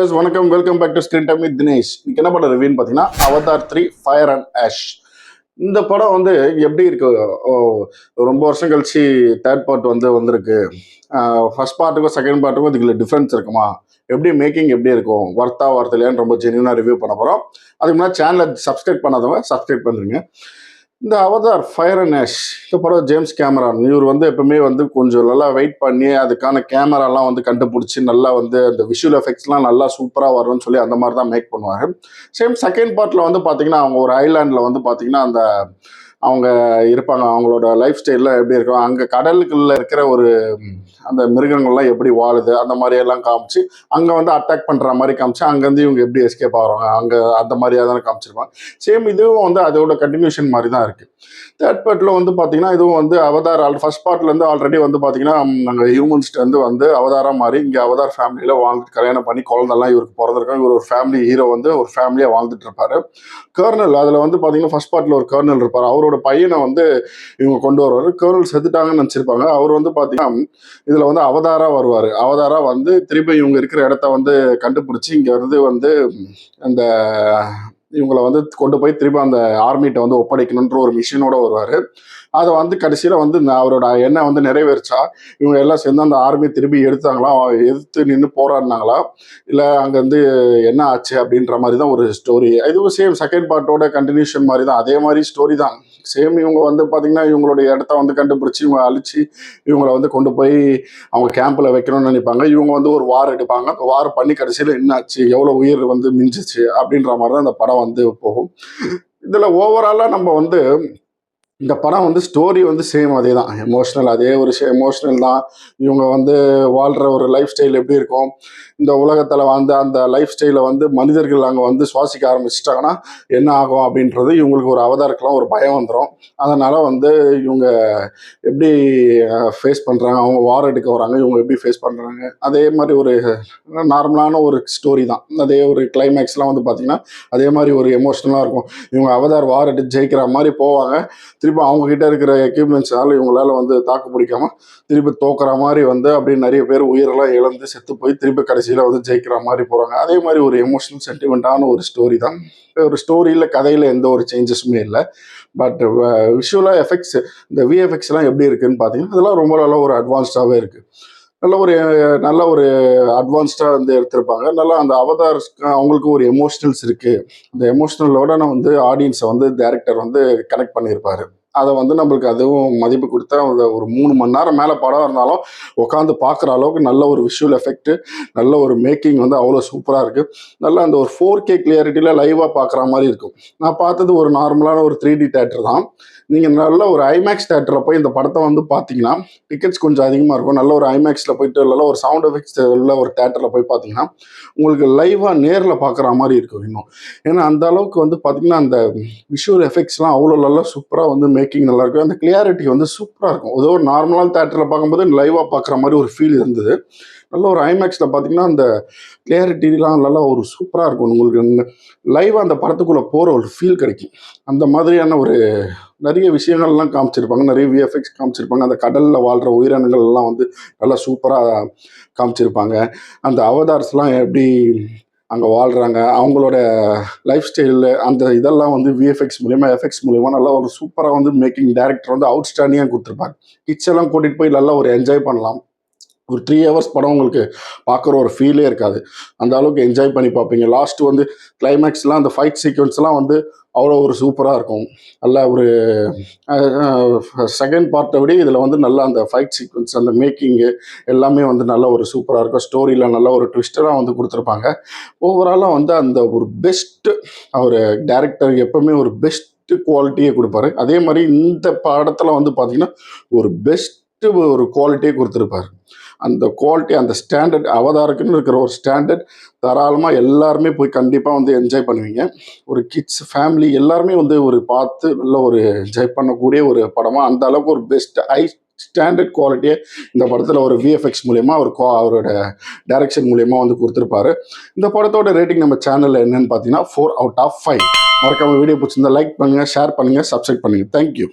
Viewers வணக்கம், welcome back to screen time with Dinesh. இன்னைக்கு என்ன படம் ரிவ்யூன்னு பார்த்தீங்கன்னா அவதார் 3 ஃபயர் அண்ட் ஆஷ். இந்த படம் வந்து எப்படி இருக்கு? ரொம்ப வருஷம் கழிச்சு தேர்ட் பார்ட் வந்திருக்கு. ஃபர்ஸ்ட் பார்ட்டுக்கும் செகண்ட் பார்ட்டுக்கும் இதுக்குள்ள டிஃப்ரென்ஸ் இருக்குமா, எப்படி மேக்கிங் எப்படி இருக்கும், ஒர்த்தா ஒர்த்தலையான்னு ரொம்ப ஜென்யூனாக ரிவ்யூ பண்ண போகிறோம். அதுக்கு முன்னாடி சேனலை சப்ஸ்கிரைப் பண்ணாதவங்க சப்ஸ்கிரைப் பண்ணுறீங்க. இந்த அவதார் ஃபயர் அண்ட் ஆஷ் இந்த படம் ஜேம்ஸ் கேமரான் இவர் எப்பவுமே கொஞ்சம் நல்லா வெயிட் பண்ணி அதுக்கான கேமராலாம் கண்டுபிடிச்சி நல்லா அந்த விஷுவல் எஃபெக்ட்ஸ்லாம் நல்லா சூப்பராக வரும்னு சொல்லி அந்த மாதிரி தான் மேக் பண்ணுவாங்க. சேம் செகண்ட் பார்ட்டில் பார்த்தீங்கன்னா அவங்க ஒரு ஐலாண்டில் பார்த்தீங்கன்னா அந்த அவங்க இருப்பாங்க. அவங்களோட லைஃப் ஸ்டைலில் எப்படி இருக்கும், அங்கே கடலுக்குள்ள இருக்கிற ஒரு அந்த மிருகங்கள்லாம் எப்படி வாழுது அந்த மாதிரி எல்லாம் காமிச்சு அங்கே அட்டாக் பண்ணுற மாதிரி காமிச்சு அங்கேருந்து இவங்க எப்படி எஸ்கேப் ஆகிறாங்க அங்கே அந்த மாதிரியாக தானே காமிச்சிருப்பாங்க. சேம் இதுவும் அதோட கண்டினியூஷன் மாதிரி தான் இருக்குது. தேர்ட் பார்ட்டில் பார்த்தீங்கன்னா இதுவும் அவதார் ஃபர்ஸ்ட் பார்ட்லேருந்து ஆல்ரெடி பார்த்தீங்கன்னா நாங்கள் ஹியூமன்ஸ்ட்டு அவதாராக மாதிரி இங்கே அவதார் ஃபேமிலியில் வாழ்ந்துட்டு கல்யாணம் பண்ணி குழந்தெல்லாம் இவருக்கு பிறந்திருக்கோம். இவர் ஒரு ஃபேமிலி ஹீரோ ஒரு ஃபேமிலியாக வாழ்ந்துட்டு இருப்பார். கர்னல் அதில் பார்த்தீங்கன்னா ஃபர்ஸ்ட் பார்ட்டில் ஒரு கர்னல் இருப்பார். அவரோட பையனை இவங்க கொண்டு வருவார். கர்னல் செத்துட்டாங்கன்னு நினச்சிருப்பாங்க. அவர் பார்த்தீங்கன்னா இதில் அவதாரா வருவார். அவதாரா திருப்பி இவங்க இருக்கிற இடத்த கண்டுபிடிச்சி இங்கே அந்த இவங்களை கொண்டு போய் திருப்பி அந்த ஆர்மிகிட்ட ஒப்படைக்கணுன்ற ஒரு மிஷினோட வருவார். அதை கடைசியில் அவரோட எண்ணம் நிறைவேறிச்சா இவங்க எல்லாம் சேர்ந்து அந்த ஆர்மி திருப்பி எடுத்தாங்களா, எதிர்த்து நின்று போராடினாங்களா, இல்லை அங்கேருந்து என்ன ஆச்சு அப்படின்ற மாதிரி தான் ஒரு ஸ்டோரி. இதுவும் சேம் செகண்ட் பார்ட்டோட கண்டினியூஷன் மாதிரி தான், அதே மாதிரி ஸ்டோரி தான். சேம் இவங்க பார்த்தீங்கன்னா இவங்களுடைய இடத்த கண்டுபிடிச்சி இவங்க அழிச்சு இவங்களை கொண்டு போய் அவங்க கேம்பில் வைக்கணும்னு நினைப்பாங்க. இவங்க ஒரு வார் எடுப்பாங்க. அந்த வார் பண்ணி கடைசியில் என்னாச்சு, எவ்வளோ உயிர் மிஞ்சிச்சு அப்படின்ற மாதிரி தான் இந்த படம் போகும். இதில் ஓவராலாக நம்ம இந்த படம் ஸ்டோரி சேம் அதே தான், எமோஷ்னல் அதே ஒரு எமோஷ்னல் தான். இவங்க வாழ்கிற ஒரு லைஃப் ஸ்டைல் எப்படி இருக்கும், இந்த உலகத்தில் அந்த லைஃப் ஸ்டைலை மனிதர்கள் அங்கே சுவாசிக்க ஆரம்பிச்சிட்டாங்கன்னா என்ன ஆகும் அப்படின்றது இவங்களுக்கு ஒரு அவதாரக்கெலாம் ஒரு பயம் வந்துடும். அதனால் இவங்க எப்படி ஃபேஸ் பண்ணுறாங்க, அவங்க வார் எடுக்க வராங்க, இவங்க எப்படி ஃபேஸ் பண்ணுறாங்க, அதே மாதிரி ஒரு நார்மலான ஒரு ஸ்டோரி தான். அதே ஒரு கிளைமேக்ஸ்லாம் பார்த்திங்கன்னா அதே மாதிரி ஒரு எமோஷ்னலாக இருக்கும். இவங்க அவதார் வார் எடுத்து ஜெயிக்கிற மாதிரி போவாங்க. திருப்பி அவங்ககிட்ட இருக்கிற எக்யூப்மெண்ட்ஸால் இவங்களால தாக்கு பிடிக்காம திருப்பி தோக்குற மாதிரி அப்படி நிறைய பேர் உயிரெல்லாம் இழந்து செத்து போய் திருப்பி கடைசியில் ஜெயிக்கிற மாதிரி போகிறாங்க. அதே மாதிரி ஒரு எமோஷனல் சென்டிமெண்ட்டான ஒரு ஸ்டோரி தான். ஒரு ஸ்டோரியில் கதையில் எந்த ஒரு சேஞ்சஸுமே இல்லை. பட் விஷுவலாக எஃபெக்ட்ஸ் இந்த விஎஃப்எக்ஸ்லாம் எப்படி இருக்குதுன்னு பார்த்தீங்கன்னா அதெல்லாம் ரொம்ப நல்லா ஒரு அட்வான்ஸ்டாகவே இருக்குது. நல்ல ஒரு அட்வான்ஸ்டாக எடுத்திருப்பாங்க. நல்லா அந்த அவதார் அவங்களுக்கு ஒரு எமோஷ்னல்ஸ் இருக்குது. அந்த எமோஷ்னலோட ஆடியன்ஸை டைரக்டர் கனெக்ட் பண்ணியிருப்பார். அதை நம்மளுக்கு அதுவும் மதிப்பு கொடுத்தா ஒரு 3 மணி நேரம் மேலே படம் இருந்தாலும் உட்காந்து பார்க்குற அளவுக்கு நல்ல ஒரு விஷுவல் எஃபெக்ட், நல்ல ஒரு மேக்கிங் அவ்வளோ சூப்பராக இருக்குது. நல்லா அந்த ஒரு 4K கிளியாரிட்டியில் லைவாக பார்க்குற மாதிரி இருக்கும். நான் பார்த்தது ஒரு நார்மலான ஒரு 3D தேட்டர் தான். நீங்கள் நல்ல ஒரு ஐமேக்ஸ் தேட்டரில் போய் இந்த படத்தை பார்த்தீங்கன்னா டிக்கெட்ஸ் கொஞ்சம் அதிகமாக இருக்கும். நல்ல ஒரு ஐமேக்ஸில் போயிட்டு நல்ல ஒரு சவுண்ட் எஃபெக்ட்ஸ் உள்ள ஒரு தேட்டரில் போய் பார்த்தீங்கன்னா உங்களுக்கு லைவாக நேரில் பார்க்குற மாதிரி இருக்கும் இன்னும். ஏன்னா அந்த அளவுக்கு பார்த்தீங்கன்னா அந்த விஷுவல் எஃபெக்ட்ஸ்லாம் அவ்வளோ நல்லா சூப்பராக மேக்கிங் நல்லாயிருக்கும். அந்த கிளியாரிட்டி சூப்பராக இருக்கும். ஏதோ ஒரு நார்மலான தேட்டரில் பார்க்கும்போது லைவாக பார்க்குற மாதிரி ஒரு ஃபீல் இருந்தது. நல்ல ஒரு ஐமேக்ஸில் பார்த்தீங்கன்னா அந்த கிளியாரிட்டிலாம் நல்லா ஒரு சூப்பராக இருக்கும். உங்களுக்கு லைவாக அந்த படத்துக்குள்ளே போகிற ஒரு ஃபீல் கிடைக்கும். அந்த மாதிரியான ஒரு நிறைய விஷயங்கள்லாம் காமிச்சிருப்பாங்க, நிறைய விஎஃப்எக்ஸ் காமிச்சிருப்பாங்க. அந்த கடலில் வாழ்கிற உயிரினங்கள்லாம் நல்லா சூப்பராக காமிச்சிருப்பாங்க. அந்த அவதார்ஸ்லாம் எப்படி அங்கே வாழ்கிறாங்க, அவங்களோட லைஃப் ஸ்டைலில் அந்த இதெல்லாம் விஎஃப்எக்ஸ் மூலிமா எஃபெக்ட்ஸ் மூலிமா நல்லா ஒரு சூப்பராக மேக்கிங் டைரக்டர் அவுட்ஸ்டாண்டிங்காக கொடுத்துருப்பாங்க. கிட்ஸ் எல்லாம் கூட்டிகிட்டு போய் நல்லா ஒரு என்ஜாய் பண்ணலாம். ஒரு 3 ஹவர்ஸ் படம் உங்களுக்கு பார்க்குற ஒரு ஃபீலே இருக்காது. அந்த அளவுக்கு என்ஜாய் பண்ணி பார்ப்பீங்க. லாஸ்ட்டு கிளைமேக்ஸ்லாம் அந்த ஃபைட் சீக்வன்ஸ்லாம் அவ்வளோ ஒரு சூப்பராக இருக்கும். நல்ல ஒரு செகண்ட் பார்ட்டை விட இதில் நல்லா அந்த ஃபைட் சீக்வன்ஸ் அந்த மேக்கிங்கு எல்லாமே நல்ல ஒரு சூப்பராக இருக்கும். ஸ்டோரியில் நல்ல ஒரு ட்விஸ்டராக கொடுத்துருப்பாங்க. ஓவராலாக அந்த ஒரு பெஸ்ட்டு ஒரு டைரக்டர் எப்போவுமே ஒரு பெஸ்ட்டு குவாலிட்டியே கொடுப்பாரு. அதே மாதிரி இந்த படத்தில் பார்த்தீங்கன்னா ஒரு பெஸ்ட்டு ஒரு குவாலிட்டியே கொடுத்துருப்பாரு. அந்த குவாலிட்டி அந்த ஸ்டாண்டர்ட் அவதாருக்குன்னு இருக்கிற ஒரு ஸ்டாண்டர்ட் தாராளமாக எல்லாருமே போய் கண்டிப்பாக என்ஜாய் பண்ணுவீங்க. ஒரு கிட்ஸ் ஃபேமிலி எல்லாருமே ஒரு பார்த்து நல்ல ஒரு என்ஜாய் பண்ணக்கூடிய ஒரு படமாக அந்த அளவுக்கு ஒரு பெஸ்ட் ஸ்டாண்டர்ட் குவாலிட்டியை இந்த படத்தில் ஒரு விஎஃப்எக்ஸ் மூலயமா அவரோட டைரக்ஷன் மூலயமா கொடுத்துருப்பாரு. இந்த படத்தோட ரேட்டிங் நம்ம சேனலில் என்னன்னு பார்த்தீங்கன்னா 4 out of 5. மறக்காம வீடியோ பிடிச்சிருந்தா லைக் பண்ணுங்கள், ஷேர் பண்ணுங்கள், சப்ஸ்கிரைப் பண்ணுங்கள். தேங்க்யூ.